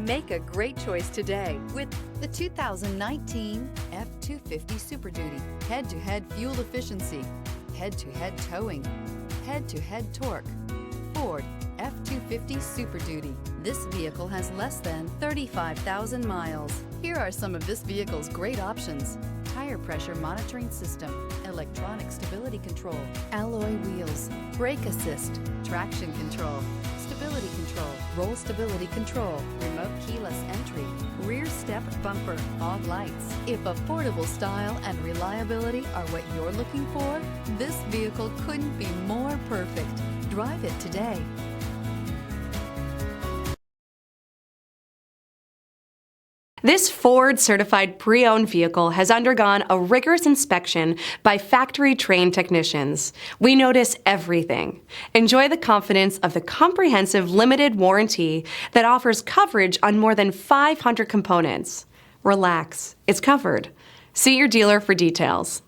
Make a great choice today with the 2019 F-250 Super Duty. Head-to-head fuel efficiency, head-to-head towing, head-to-head torque. Ford F-250 Super Duty. This vehicle has less than 35,000 miles. Here are some of this vehicle's great options: tire pressure monitoring system, electronic stability control, alloy wheels, brake assist, traction control, stability control, roll stability control, remote keyless entry, rear step bumper, fog lights. If affordable style and reliability are what you're looking for, this vehicle couldn't be more perfect. Drive it today. This Ford-certified pre-owned vehicle has undergone a rigorous inspection by factory-trained technicians. We notice everything. Enjoy the confidence of the comprehensive limited warranty that offers coverage on more than 500 components. Relax, it's covered. See your dealer for details.